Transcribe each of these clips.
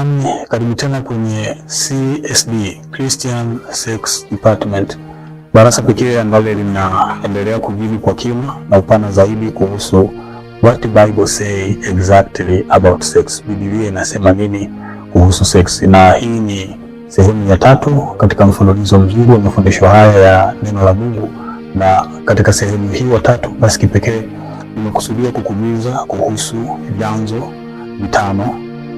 Jamani, karibu tena kwenye CSD, Christian Sex Department, darasa pekee ambalo linaendelea kujibu kwa kina na upana zaidi kuhusu what Bible say exactly about sex. Biblia inasema nini kuhusu sex? Na hii ni sehemu ya 3 katika mfululizo mzuri wa mafundisho haya ya neno la Mungu, na katika sehemu hii ya 3 basi kipekee nimekusudia kukujuza kuhusu vyanzo 5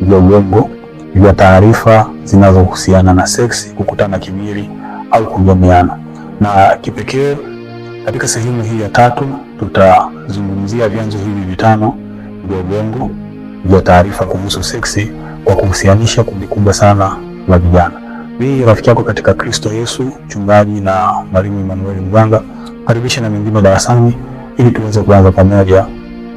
vya uongo vya taarifa zinazohusiana na seksi, kukutana kimwili au kujamiana. Na kipekee katika sehemu hii ya 3 tutazungumzia vyanzo hivi 5 vya uongo vya taarifa kuhusu seksi kwa kuhusianisha kundi kubwa sana la vijana. Mimi rafiki yako katika Kristo Yesu, mchungaji na mwalimu Emmanuel Mganga, karibisha na mengine darasani ili tuweze kuanza pamoja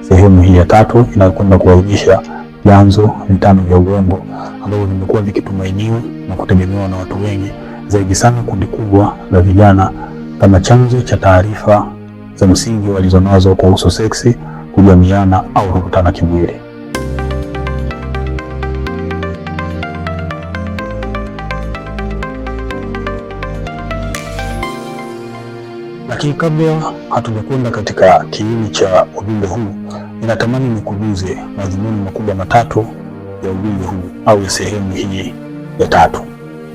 sehemu hii ya 3 inayokwenda kuainisha vyanzo 5 vya uongo ambavyo vimekuwa vikitumainiwa na kutegemewa na watu wengi, zaidi sana kundi kubwa la vijana, kama chanzo cha taarifa za msingi walizonazo kuhusu seksi, kujamiana au kukutana kimwili. Lakini kabla hatujakwenda katika kiini cha ujumbe huu, ninatamani nikujuze madhumuni makubwa 3 ya ujumbe huu au sehemu hii ya 3.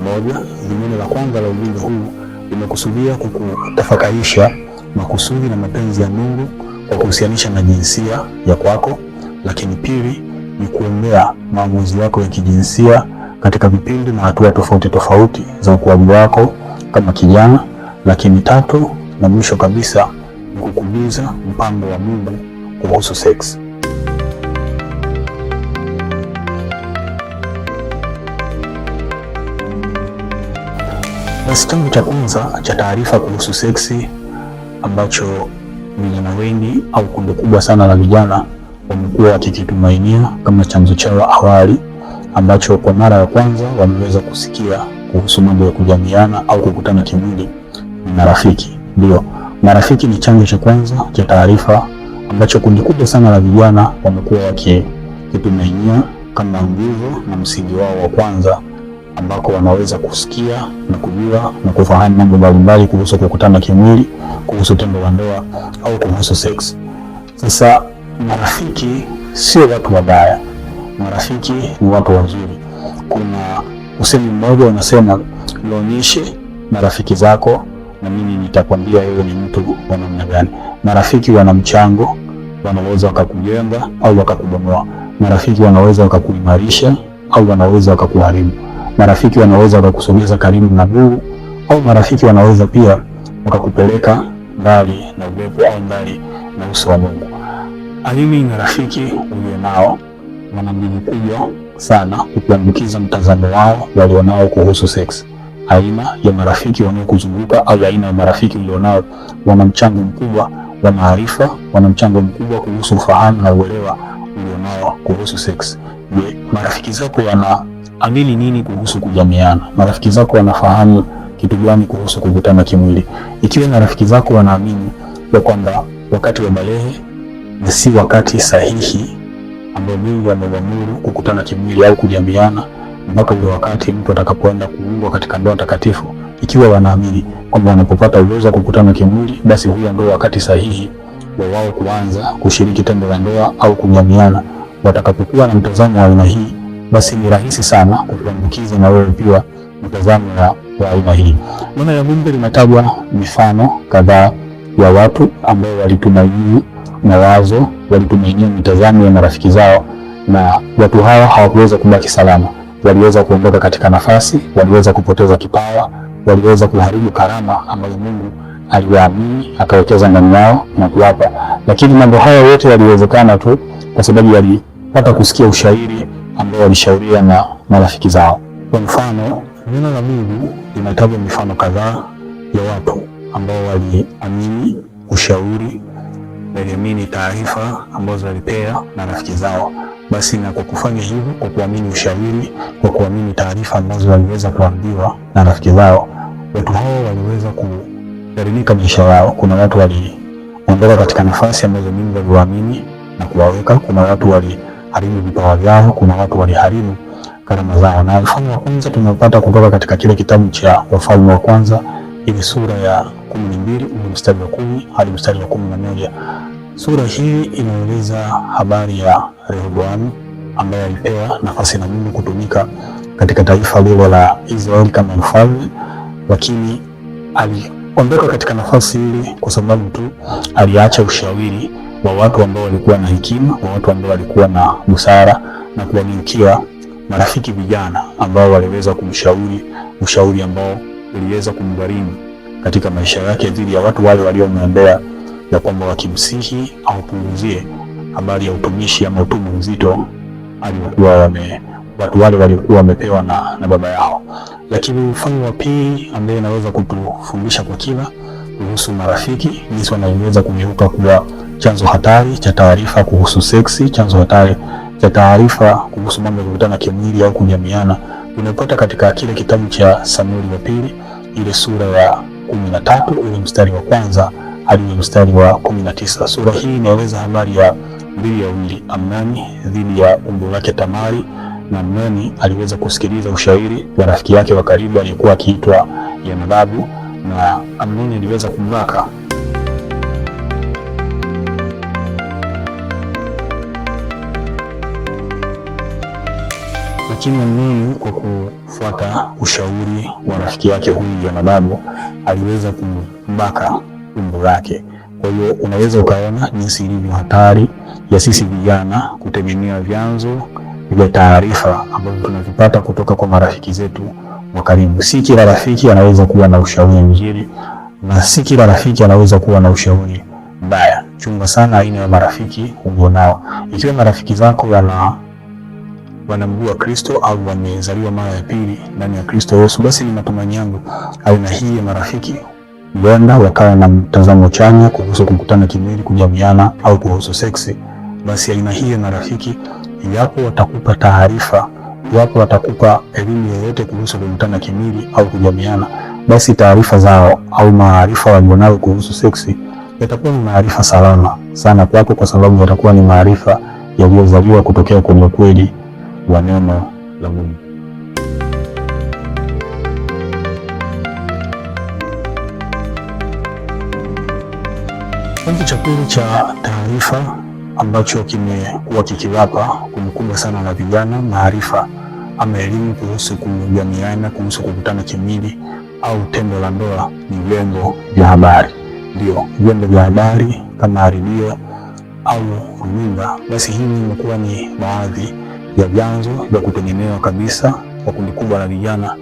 Moja, dhumuni la kwanza la ujumbe huu limekusudia kukutafakarisha makusudi na mapenzi ya Mungu kwa kuhusianisha na jinsia ya kwako. Lakini pili, ni kuombea maamuzi yako ya kijinsia katika vipindi na hatua tofauti tofauti za ukuaji wako kama kijana. Lakini 3 na mwisho kabisa, ni kukujuza mpango wa Mungu kuhusu sex. Basi chanzo cha kwanza cha taarifa kuhusu seksi ambacho vijana wengi au kundi kubwa sana la vijana wamekuwa wakikitumainia kama chanzo chao awali, ambacho kwa mara ya kwanza wameweza kusikia kuhusu mambo ya kujamiana au kukutana kimwili, ni marafiki. Ndio, marafiki ni chanzo cha kwanza cha taarifa ambacho kundi kubwa sana la vijana wamekuwa wakitumainia kama nguzo na msingi wao wa kwanza, ambako wanaweza kusikia na kujua na kufahamu mambo mbalimbali kuhusu kukutana kimwili, kuhusu tendo la ndoa au kuhusu sex. Sasa marafiki sio watu wabaya, marafiki ni watu wazuri. Kuna usemi mmoja unasema, nionyeshe marafiki zako na mimi nitakwambia wewe ni mtu wa namna gani. Marafiki wana mchango, wanaweza wakakujenga au wakakubomoa. Marafiki wanaweza wakakuimarisha au wanaweza wakakuharibu. Marafiki wanaweza wakakusogeza karibu na Mungu, au marafiki wanaweza pia wakakupeleka mbali na uwepo au mbali na uso wa Mungu. Alimi na rafiki uliye nao wana nguvu kubwa sana kukuambukiza mtazamo wao walionao kuhusu sex. Aina ya marafiki wanaokuzunguka au aina ya marafiki ulionao wana mchango mkubwa wa maarifa, wana mchango mkubwa kuhusu ufahamu na uelewa ulionao kuhusu sex. Je, marafiki zako wanaamini nini kuhusu kujamiana? Marafiki zako wanafahamu kitu gani kuhusu kukutana kimwili? Ikiwa marafiki zako wanaamini ya kwamba wakati wa balehe ni si wakati sahihi ambao Mungu ameamuru kukutana kimwili au kujamiana, mpaka ule wakati mtu atakapoenda kuungwa katika ndoa takatifu, ikiwa wanaamini kwamba wanapopata uwezo wa kukutana kimwili, basi huo ndio wakati sahihi wa wao kuanza kushiriki tendo la ndoa au kujamiana. Watakapokuwa na mtazamo wa aina hii, basi ni rahisi sana kukuambukiza na wewe pia mtazamo wa aina hii. Neno la Mungu limetajwa mifano kadhaa ya watu ambao walitumainia mawazo, walitumainia mitazamo ya marafiki zao, na watu hawa hawakuweza kubaki salama. Waliweza kuondoka katika nafasi, waliweza kupoteza kipawa, waliweza kuharibu karama ambayo Mungu aliwaamini akawekeza ndani yao na kuwapa. Lakini mambo haya yote yaliwezekana tu kwa sababu walipata kusikia ushauri ambao walishauriwa na marafiki zao. Kwa mfano, neno la Mungu linataja mifano kadhaa ya watu ambao waliamini ushauri, waliamini taarifa ambazo walipewa na rafiki zao. Basi na kwa kufanya hivyo, kwa kuamini ushauri, kwa kuamini taarifa ambazo waliweza kuambiwa na rafiki zao, watu hao waliweza kuharibika maisha yao. Kuna watu waliondoka katika nafasi ambazo Mungu aliwaamini na kuwaweka. Kuna watu waliharibu vipawa vyao. Kuna watu waliharibu karama zao. Na mfano wa kwanza tunapata kutoka katika kile kitabu cha Wafalme wa Kwanza, ile sura ya 12 mstari wa 10 hadi mstari wa 11. Sura hii inaeleza habari ya Rehoboamu ambaye alipewa nafasi na Mungu kutumika katika taifa lile la Israeli kama mfalme, lakini aliondoka katika nafasi ile kwa sababu tu aliacha ushauri wa watu ambao walikuwa na hekima, wa watu ambao walikuwa na busara, na kuwageukia marafiki vijana ambao waliweza kumshauri ushauri ambao uliweza kumgharimu katika maisha yake dhidi ya watu wale waliomwendea ya kwamba wakimsihi au punguzie habari ya utumishi ama utume mzito aliokuwa watu wale walikuwa wamepewa na baba yao. Lakini mfano wa pili ambaye inaweza kutufundisha kwa kina kuhusu marafiki, jinsi wanaweza kugeuka kuwa chanzo hatari cha taarifa kuhusu seksi, chanzo hatari cha taarifa kuhusu mambo ya kukutana kimwili au kujamiana, tunapata katika kile kitabu cha Samueli wa pili, ile sura ya 13 ule mstari wa kwanza hadi mstari wa 19. Sura hii inaeleza habari ya mbili ya wili, Amnoni dhidi ya umbu lake Tamari, na Amnoni aliweza kusikiliza ushauri wa rafiki yake wa karibu aliyekuwa akiitwa Yonadabu, na Amnoni aliweza kumlaka. Lakini Amnoni kwa kufuata ushauri wa rafiki yake huyu Yonadabu aliweza kumbaka umbu lake. Kwa hiyo unaweza ukaona jinsi ilivyo hatari ya sisi vijana kutegemea vyanzo vya taarifa ambavyo tunavipata kutoka kwa marafiki zetu wa karibu. Si kila rafiki anaweza kuwa na ushauri mzuri na si kila rafiki anaweza kuwa na ushauri mbaya. Chunga sana aina ya marafiki ulionao. Ikiwa marafiki zako wanamjua Kristo au wamezaliwa mara ya pili ndani ya Kristo Yesu, basi ni matumaini yangu aina hii ya marafiki huenda wakawa na mtazamo chanya kuhusu kukutana kimwili, kujamiana au kuhusu seksi. Basi aina hii ya marafiki, iwapo watakupa taarifa, iwapo watakupa elimu yoyote kuhusu kukutana kimwili au kujamiana, basi taarifa zao au maarifa walionayo kuhusu seksi yatakuwa ni maarifa salama sana kwako, kwa sababu yatakuwa ni maarifa yaliyozaliwa kutokea kwenye kweli wa neno la Mungu. Chanzo cha pili cha taarifa ambacho kimekuwa kikiwapa kumkubwa sana na vijana maarifa ama elimu kuhusu kujamiana, kuhusu kukutana kimwili au tendo la ndoa ni vyombo vya habari. Ndio, vyombo vya habari kama redio au runinga. Basi hivi imekuwa ni baadhi ya vyanzo vya kutegemewa kabisa kwa kundi kubwa la vijana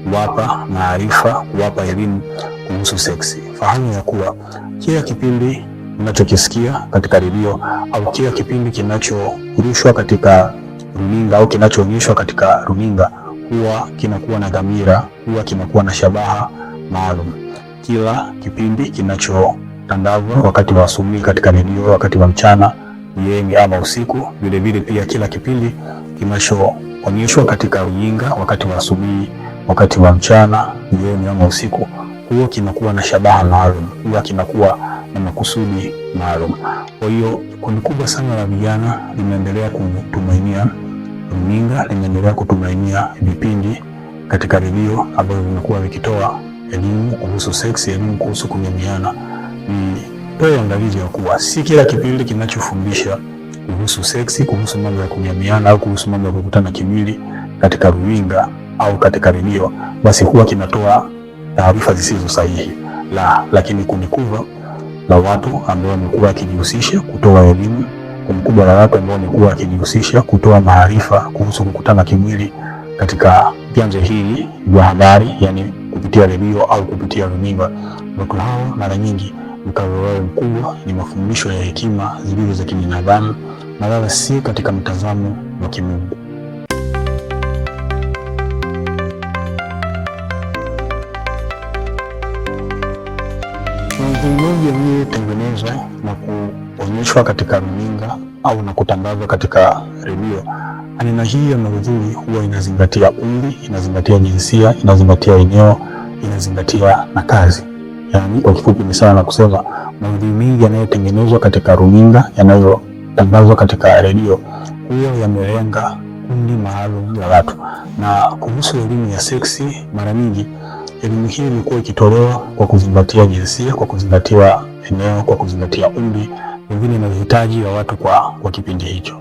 kuwapa maarifa, kuwapa elimu kuhusu seksi. Fahamu ya kuwa kila kipindi unachokisikia katika redio au kila kipindi kinachorushwa katika runinga au kinachoonyeshwa katika runinga huwa kinakuwa na dhamira, huwa kinakuwa na shabaha maalum. Kila kipindi kinachotandazwa wakati wa asubuhi katika redio, wakati wa mchana, jioni ama usiku, vile vile pia kila kipindi kinachoonyeshwa katika runinga wakati wa asubuhi, wakati wa mchana, jioni ama usiku, huwa kinakuwa na shabaha maalum, huwa kinakuwa na makusudi maalum. Kwa hiyo kundi kubwa sana la vijana limeendelea kutumainia runinga, limeendelea kutumainia vipindi katika redio ambavyo vimekuwa vikitoa elimu kuhusu seksi, elimu kuhusu kujamiana. Nitoe angalizo ya kuwa si kila kipindi kinachofundisha kuhusu seksi, kuhusu mambo ya kujamiana au kuhusu mambo ya kukutana kimwili katika runinga au katika redio basi huwa kinatoa taarifa zisizo sahihi. Lakini kundi kubwa la watu ambao wamekuwa wakijihusisha kutoa elimu, kundi kubwa la watu ambao wamekuwa wakijihusisha kutoa maarifa kuhusu kukutana kimwili katika vyanzo hivi vya habari, yani kupitia redio au kupitia runinga, watu hao mara nyingi mkazo wao mkubwa ni mafundisho ya hekima zilizo za kibinadamu na wala si katika mtazamo wa kimungu. Maudhui yaliyotengenezwa na kuonyeshwa katika runinga au na kutangazwa katika redio, aina hii ya maudhui huwa inazingatia umri, inazingatia jinsia, inazingatia eneo, inazingatia na kazi. Yani kwa kifupi ni sawa na kusema maudhui mengi yanayotengenezwa katika runinga, yanayotangazwa katika redio huwa yamelenga kundi maalum la watu. Na kuhusu elimu ya seksi, mara nyingi elimu hii ilikuwa ikitolewa kwa kuzingatia jinsia, kwa kuzingatia eneo, kwa kuzingatia umri, pengine na uhitaji wa watu kwa kipindi hicho.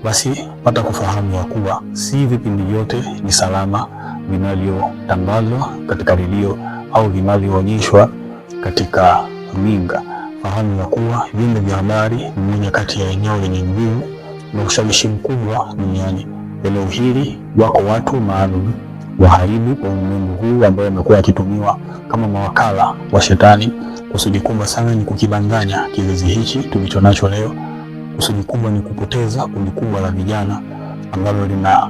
Basi pata kufahamu ya kuwa si vipindi vyote ni salama vinavyotangazwa katika redio au vinavyoonyeshwa katika runinga. Fahamu ya kuwa vyombo vya habari ni moja kati ya eneo lenye nguvu na ushawishi mkubwa duniani. Eneo hili wako watu maalum waharibu kwa ulimwengu huu ambao wamekuwa yakitumiwa kama mawakala wa shetani. Kusudi kubwa sana ni kukibanganya kizazi hichi tulichonacho leo. Kusudi kubwa ni kupoteza kundi kubwa la vijana ambalo lina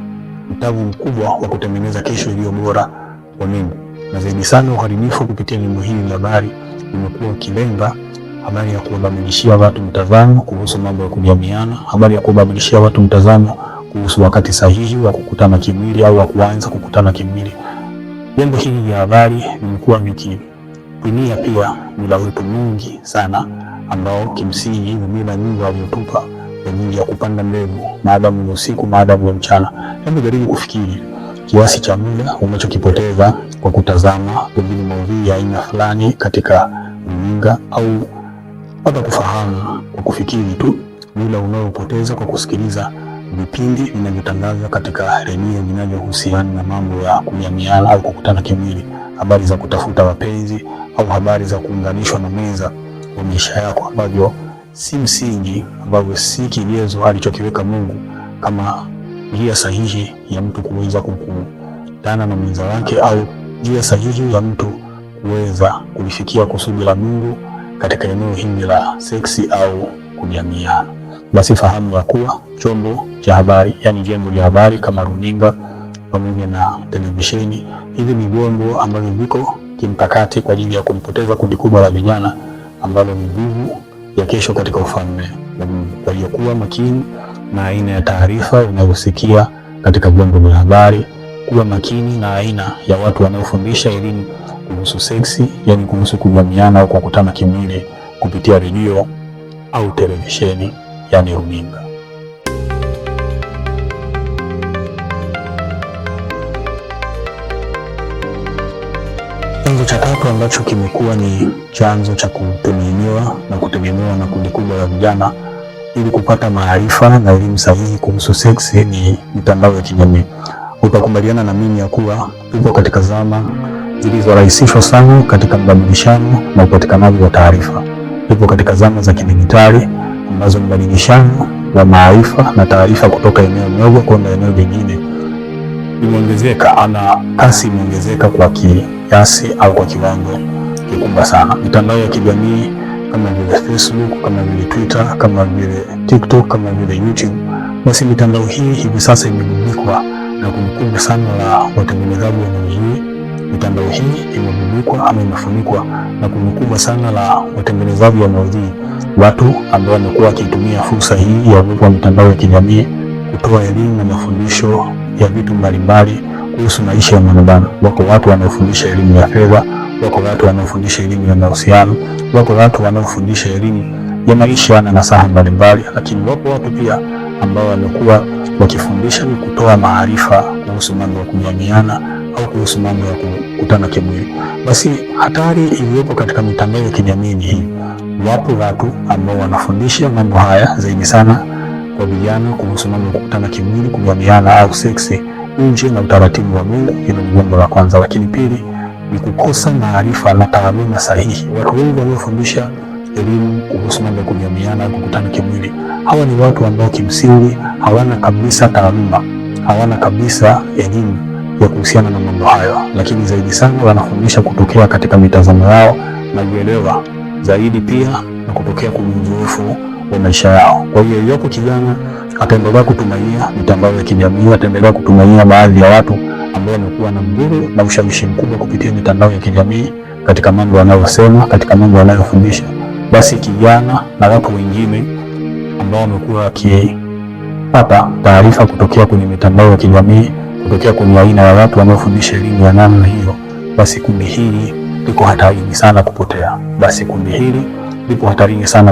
mtavu mkubwa wa kutengeneza kesho iliyo bora kwa Mungu. Na zaidi sana uharibifu kupitia vyombo hivi vya habari umekuwa ukilenga habari ya kuwabadilishia watu mtazamo kuhusu mambo ya kujamiana, habari ya kuwabadilishia watu mtazamo kuhusu wakati sahihi wa kukutana kimwili au wa kuanza kukutana kimwili. Vyombo hivi vya habari vimekuwa vikitumia pia mila wetu mwingi sana ambao kimsingi ni mila nyingi waliotupa kwa ajili ya kupanda mbegu, maadamu ni usiku, maadamu ni mchana. Hebu jaribu kufikiri kiasi cha muda unachokipoteza kwa kutazama pengine maudhui ya aina fulani katika runinga, au hata kufahamu kwa kufikiri tu muda unaopoteza kwa kusikiliza vipindi vinavyotangazwa katika redio vinavyohusiana na mambo ya kujamiana au kukutana kimwili, habari za kutafuta wapenzi au habari za kuunganishwa na mwenza wa maisha yako, ambavyo si msingi, ambavyo si kigezo alichokiweka Mungu kama njia sahihi ya mtu kuweza kukutana na mwenza wake, au njia sahihi ya mtu kuweza kulifikia kusudi la Mungu katika eneo hili la seksi au kujamiana. Basi fahamu ya kuwa chombo cha habari, yani vyombo vya habari kama runinga pamoja na televisheni, hivi ni vyombo ambavyo viko kimkakati kwa ajili ya kumpoteza kundi kubwa la vijana ambalo ni nguvu ya kesho katika ufalme wa Mungu. Kwa hiyo kuwa makini na aina ya taarifa unayosikia katika vyombo vya habari, kuwa makini na aina ya watu wanaofundisha elimu kuhusu seksi, yani kuhusu kujamiana au kukutana kimwili kupitia redio au televisheni, yani runinga. Chanzo cha tatu ambacho kimekuwa ni chanzo cha kutumainiwa na kutegemewa na kundi kubwa la vijana ili kupata maarifa na elimu sahihi kuhusu seksi ni mitandao ya kijamii. Utakubaliana na mimi ya kuwa tupo katika zama zilizorahisishwa sana katika mbadilishano na upatikanaji wa taarifa. Tupo katika zama za kidijitali ambazo mbadilishano wa maarifa na taarifa kutoka eneo moja kwenda eneo lingine imeongezeka, ana kasi imeongezeka kwa kiasi au kwa kiwango kikubwa sana. Mitandao ya kijamii kama vile Facebook, kama vile Twitter, kama vile TikTok, kama vile YouTube, basi mitandao hii hivi sasa imegubikwa na kundi kubwa sana la watengenezaji wa maudhui. Mitandao hii imegubikwa ama imefunikwa na kundi kubwa sana la watengenezaji wa maudhui, watu ambao wamekuwa wakitumia fursa hii ya uwepo wa mitandao ya kijamii kutoa elimu na mafundisho ya vitu mbalimbali kuhusu maisha ya mwanadamu. Wako watu wanaofundisha elimu ya fedha, wako watu wanaofundisha elimu ya mahusiano, wako watu wanaofundisha elimu ya maisha na nasaha mbalimbali, lakini wako watu pia ambao wamekuwa wakifundisha na kutoa maarifa kuhusu mambo ya kujamiana au kuhusu mambo ya kukutana kimwili. Basi hatari iliyopo katika mitandao ya kijamii ni hii. Wapo watu ambao wanafundisha mambo haya zaidi sana kwa vijana kuhusu mambo ya kukutana kimwili, kujamiana au seksi nje na utaratibu wa Mungu. Hilo ni jambo la kwanza. Lakini pili ni kukosa maarifa na taaluma sahihi. Watu wengi wanaofundisha elimu kuhusu mambo ya kujamiana au kukutana kimwili, hawa ni watu ambao kimsingi hawana kabisa taaluma, hawana kabisa elimu ya kuhusiana na mambo hayo, lakini zaidi sana wanafundisha kutokea katika mitazamo yao na uelewa zaidi, pia na kutokea kwenye uzoefu wa maisha yao. Kwa hiyo yupo kijana ataendelea kutumainia mitandao ya kijamii, ataendelea kutumainia baadhi ya watu ambao wamekuwa na nguvu na ushawishi mkubwa kupitia mitandao ya kijamii katika mambo wanayosema, katika mambo wanayofundisha. Basi kijana na watu wengine ambao wamekuwa wakipata taarifa kutokea kwenye mitandao ya kijamii, kutokea kwenye aina ya watu wanaofundisha elimu ya namna hiyo, basi kundi hili liko hatarini sana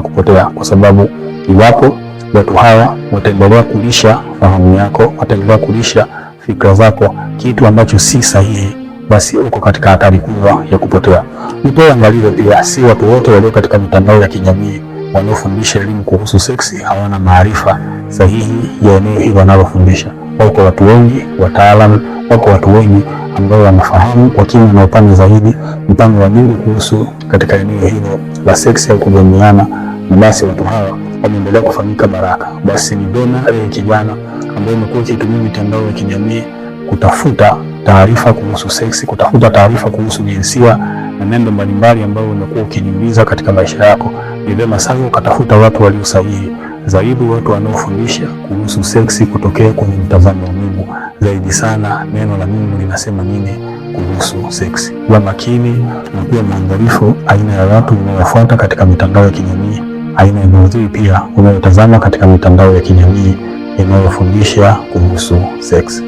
kupotea. Kwa sababu iwapo watu hawa wataendelea kulisha fahamu yako, wataendelea kulisha fikra zako kitu ambacho si sahihi, basi uko katika hatari kubwa ya kupotea. Nitoe angalizo pia, si watu wote walio katika mitandao ya kijamii wanaofundisha elimu kuhusu seksi hawana maarifa sahihi ya eneo hilo wanalofundisha. Wako watu wengi wataalamu, wako watu wengi ambao wanafahamu kwa kina na upana zaidi mpango wa Mungu kuhusu katika eneo hilo la seksi au kujamiana, na basi watu hawa wameendelea kufanyika baraka. Basi ni vyema kijana ambaye umekuwa ukitumia mitandao ya kijamii kutafuta taarifa kuhusu seksi, kutafuta taarifa kuhusu jinsia na neno mbalimbali ambayo umekuwa ukijiuliza katika maisha yako, ni vyema sana ukatafuta watu walio sahihi zaidi, watu wanaofundisha kuhusu seksi kutokea kwenye mtazamo wa Mungu zaidi sana. Neno la Mungu linasema nini kuhusu seksi? Kuwa makini na kuwa mwangalifu aina ya watu unaowafuata katika mitandao ya kijamii, aina ya maudhui pia unayotazama katika mitandao ya kijamii inayofundisha kuhusu seksi.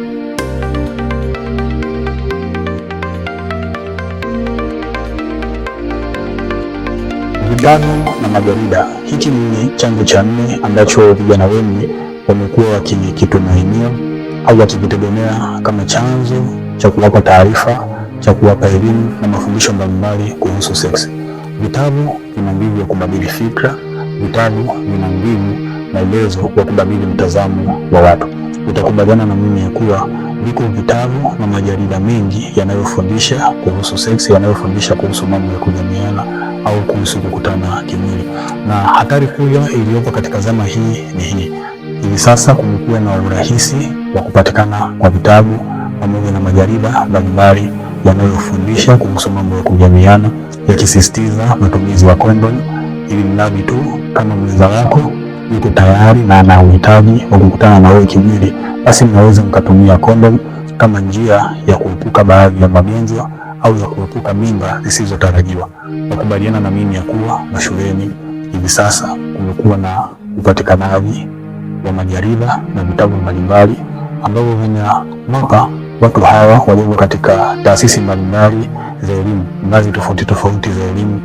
Vijana na majarida, hiki ni chanzo cha nne ambacho vijana wengi wamekuwa wakikitumainia au wakikitegemea kama chanzo cha kuwapa taarifa, cha kuwapa elimu na mafundisho mbalimbali kuhusu seksi. Vitabu vina nguvu ya kubadili fikra, vitabu vina nguvu na uwezo wa kubadili mtazamo wa watu. Utakubaliana na mimi ya kuwa viko vitabu na majarida mengi yanayofundisha kuhusu seksi, yanayofundisha kuhusu mambo ya kujamiana au kuhusu kukutana kimwili. Na hatari kubwa iliyopo katika zama hii ni hii: hivi sasa kumekuwa na urahisi wa kupatikana kwa vitabu pamoja na majarida mbalimbali yanayofundisha kuhusu mambo ya kujamiana, yakisisitiza matumizi wa kondom, ili mradi tu kama mwenza wako yuko tayari na ana uhitaji wa kukutana na wewe kimwili, basi mnaweza mkatumia kondom kama njia ya kuepuka baadhi ya magonjwa au ya kuepuka mimba zisizotarajiwa. Wakubaliana na mimi ya kuwa mashuleni hivi sasa kumekuwa na upatikanaji wa majarida na vitabu mbalimbali ambavyo vinawapa watu hawa walio katika taasisi mbalimbali za elimu, ngazi tofauti tofauti za elimu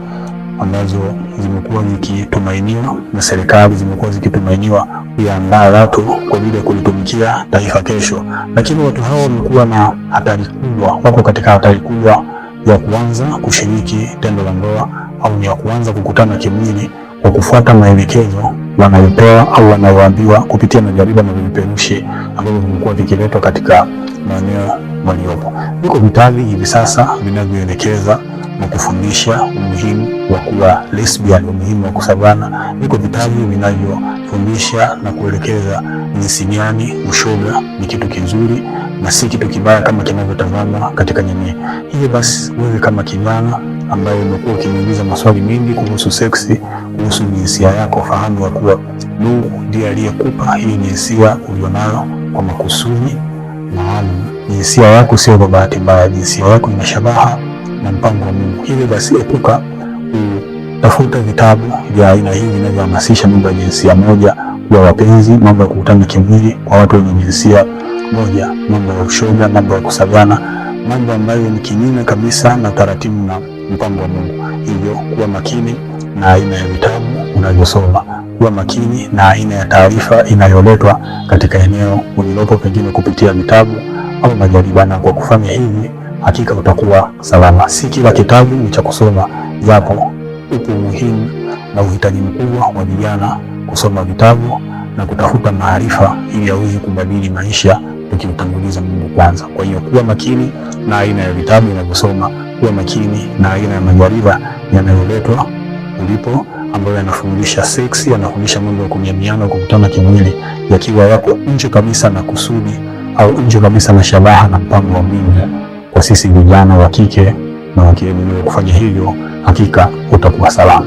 ambazo zimekuwa zikitumainiwa na serikali, zimekuwa zikitumainiwa kuandaa watu kwa ajili ya kulitumikia taifa kesho. Lakini watu hao wamekuwa na hatari kubwa, wako katika hatari kubwa ya kuanza kushiriki tendo la ndoa au ya kuanza kukutana kimwili kwa kufuata maelekezo wanayopewa au wanayoambiwa kupitia majarida na vipeperushi ambavyo vimekuwa vikiletwa katika maeneo waliopo. Viko vitabu hivi sasa vinavyoelekeza na kufundisha umuhimu wa kuwa lesbian, umuhimu wa kusabana. Viko vitabu vinavyofundisha na kuelekeza jinsi gani ushoga ni kitu kizuri na si kitu kibaya kama kinavyotazamwa katika jamii. Hivyo basi, wewe kama kijana ambaye umekuwa ukijiuliza maswali mengi kuhusu seksi, kuhusu jinsia yako, fahamu ya kuwa Mungu ndiye aliyekupa hii jinsia ulionayo kwa makusudi maalum. Jinsia yako sio kwa bahati mbaya, jinsia yako ina shabaha na mpango wa Mungu. Hivyo basi, epuka kutafuta vitabu vya aina hii vinavyohamasisha mambo ya jinsia moja, kuwa wapenzi, mambo ya kukutana kimwili kwa watu wenye jinsia moja, mambo ya ushoga, mambo ya kusagana, mambo ambayo ni kinyume kabisa na taratibu na mpango wa Mungu. Hivyo kuwa makini na aina ya vitabu unavyosoma, kuwa makini na aina ya taarifa inayoletwa katika eneo ulilopo, pengine kupitia vitabu au majarida. Na kwa kufanya hivi, hakika utakuwa salama. Si kila kitabu ni cha kusoma, japo upo umuhimu na uhitaji mkubwa wa vijana kusoma vitabu na kutafuta maarifa ili aweze kubadili maisha, tukimtanguliza Mungu kwanza. Kwa hiyo kuwa makini na aina ya vitabu unavyosoma, kuwa makini na aina ya majarida yanayoletwa ulipo, ambayo yanafundisha seksi, yanafundisha mambo ya kujamiana, kukutana kimwili, yakiwa yako nje kabisa na kusudi au nje kabisa na shabaha na mpango wa Mungu kwa sisi vijana wa kike na wa kiume. Kufanya hivyo, hakika utakuwa salama.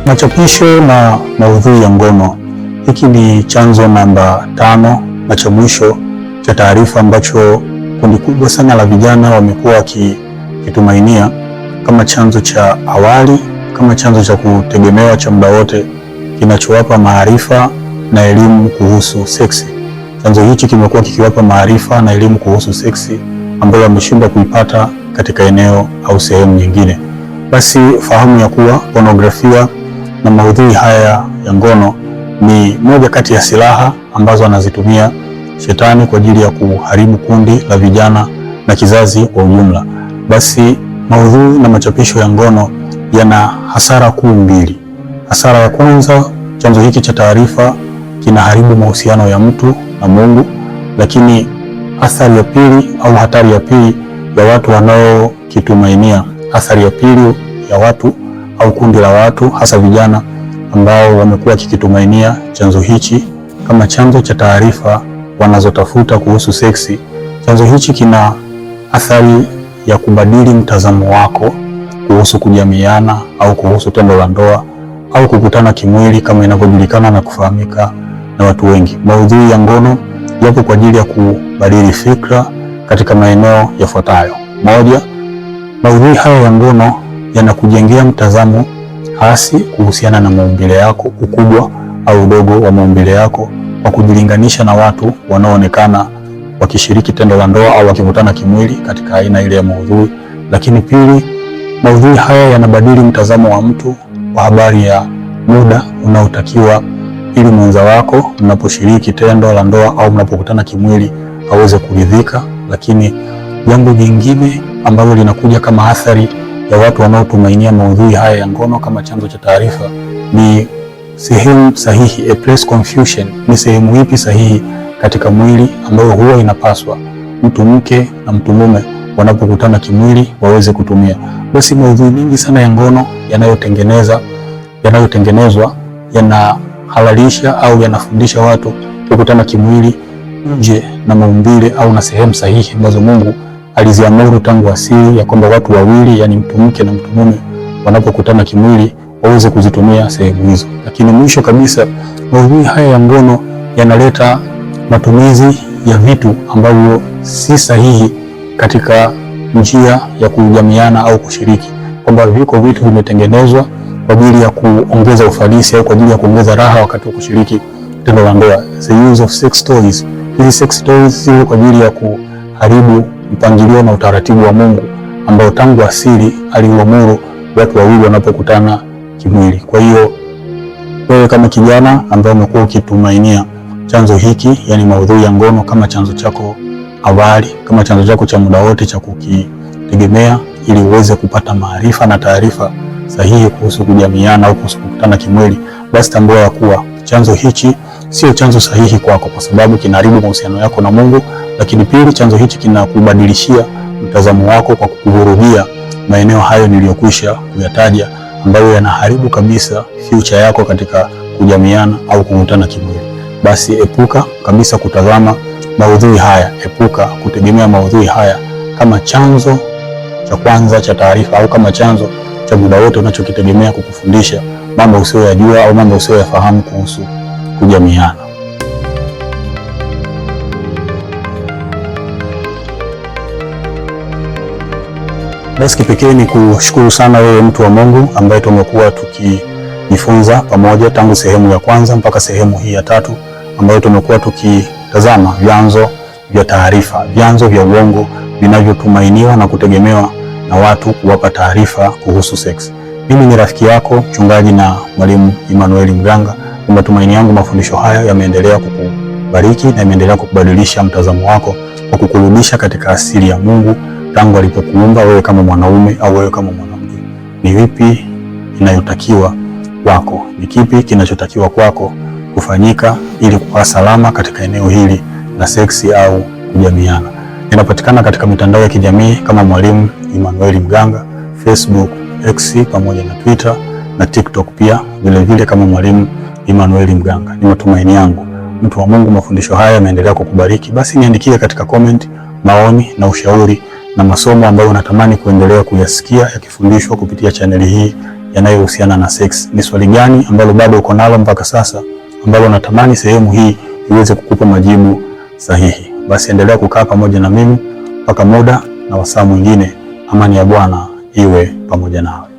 Machapisho na maudhui ya ngono. Hiki ni chanzo namba 5 na cha mwisho cha taarifa ambacho kundi kubwa sana la vijana wamekuwa wakitumainia kama chanzo cha awali, kama chanzo cha kutegemewa cha muda wote kinachowapa maarifa na elimu kuhusu seksi. Chanzo hichi kimekuwa kikiwapa maarifa na elimu kuhusu seksi ambayo wameshindwa kuipata katika eneo au sehemu nyingine. Basi fahamu ya kuwa pornografia na maudhui haya ya ngono ni moja kati ya silaha ambazo anazitumia Shetani kwa ajili ya kuharibu kundi la vijana na kizazi kwa ujumla. Basi maudhui na machapisho ya ngono yana hasara kuu mbili. Hasara ya kwanza, chanzo hiki cha taarifa kinaharibu mahusiano ya mtu na Mungu, lakini athari ya pili au hatari ya pili ya watu wanaokitumainia, athari ya pili ya watu au kundi la watu hasa vijana ambao wamekuwa kikitumainia chanzo hichi kama chanzo cha taarifa wanazotafuta kuhusu seksi. Chanzo hichi kina athari ya kubadili mtazamo wako kuhusu kujamiana au kuhusu tendo la ndoa au kukutana kimwili kama inavyojulikana na kufahamika na watu wengi. Maudhui ya ngono yapo kwa ajili ya kubadili fikra katika maeneo yafuatayo. Moja, maudhui haya ya ngono yanakujengea mtazamo hasi kuhusiana na maumbile yako, ukubwa au udogo wa maumbile yako, kwa kujilinganisha na watu wanaoonekana wakishiriki tendo la ndoa au wakikutana kimwili katika aina ile ya maudhui. Lakini pili, maudhui haya yanabadili mtazamo wa mtu kwa habari ya muda unaotakiwa ili mwenza wako mnaposhiriki tendo la ndoa au mnapokutana kimwili aweze kuridhika. Lakini jambo jingine ambalo linakuja kama athari ya watu wanaotumainia maudhui haya ya ngono kama chanzo cha taarifa ni sehemu sahihi, a place confusion. Ni sehemu ipi sahihi katika mwili ambayo huwa inapaswa mtu mke na mtu mume wanapokutana kimwili waweze kutumia. Basi maudhui mingi sana ya ngono yanayotengenezwa yanahalalisha au yanafundisha watu kukutana kimwili nje na maumbile au na sehemu sahihi ambazo Mungu aliziamuru tangu asili ya kwamba watu wawili, yani mtu mke na mtu mume, wanapokutana kimwili waweze kuzitumia sehemu hizo. Lakini mwisho kabisa, maudhui haya ya ngono yanaleta matumizi ya vitu ambavyo si sahihi katika njia ya kujamiana au kushiriki, kwamba viko vitu vimetengenezwa kwa ajili ya kuongeza ufanisi au kwa ajili ya kuongeza raha wakati wa kushiriki tendo la ndoa. The use of sex toys. Hizi sex toys zile kwa ajili ya kuharibu mpangilio na utaratibu wa Mungu ambao tangu asili aliuamuru watu wawili wanapokutana kimwili. Kwa hiyo wewe kama kijana ambaye umekuwa ukitumainia chanzo hiki, yani maudhui ya ngono, kama chanzo chako awali, kama chanzo chako cha muda wote cha kukitegemea ili uweze kupata maarifa na taarifa sahihi kuhusu kujamiana au kuhusu kukutana kimwili, basi tambua ya kuwa chanzo hichi sio chanzo sahihi kwako, kwa sababu kinaharibu mahusiano yako na Mungu. Lakini pili, chanzo hichi kinakubadilishia mtazamo wako kwa kukuvurugia maeneo hayo niliyokwisha kuyataja, ambayo yanaharibu kabisa future yako katika kujamiana au kukutana kimwili. Basi epuka kabisa kutazama maudhui haya, epuka kutegemea maudhui haya kama chanzo cha kwanza cha taarifa au kama chanzo cha muda wote unachokitegemea kukufundisha mambo usiyoyajua au mambo usiyoyafahamu kuhusu kujamiana. Basi kipekee ni kushukuru sana wewe mtu wa Mungu ambaye tumekuwa tukijifunza pamoja tangu sehemu ya kwanza mpaka sehemu hii ya tatu, ambayo tumekuwa tukitazama vyanzo vya taarifa, vyanzo vya uongo vinavyotumainiwa na kutegemewa na watu kuwapa taarifa kuhusu sex. Mimi ni rafiki yako mchungaji na mwalimu Emmanuel Mganga. Matumaini yangu mafundisho haya yameendelea kukubariki na yameendelea kukubadilisha mtazamo wako kwa kukurudisha katika asili ya Mungu tangu alipokuumba wewe kama mwanaume au wewe kama mwanamke. Ni vipi inayotakiwa kwako? Ni kipi kinachotakiwa kwako kufanyika ili kuwa salama katika eneo hili la seksi au kujamiana? Ninapatikana katika mitandao ya kijamii kama mwalimu Emmanuel Mganga, Facebook, X pamoja na Twitter na TikTok pia vile kama mwalimu Emmanuel Mganga. Ni matumaini yangu mtu wa Mungu mafundisho haya yameendelea kukubariki. Basi niandikie katika comment maoni na ushauri na masomo ambayo unatamani kuendelea kuyasikia yakifundishwa kupitia chaneli hii yanayohusiana na sex. Ni swali gani ambalo bado uko nalo mpaka sasa ambalo unatamani sehemu hii iweze kukupa majibu sahihi? Basi endelea kukaa pamoja na mimi mpaka muda na wasaa mwingine. Amani ya Bwana iwe pamoja nawe.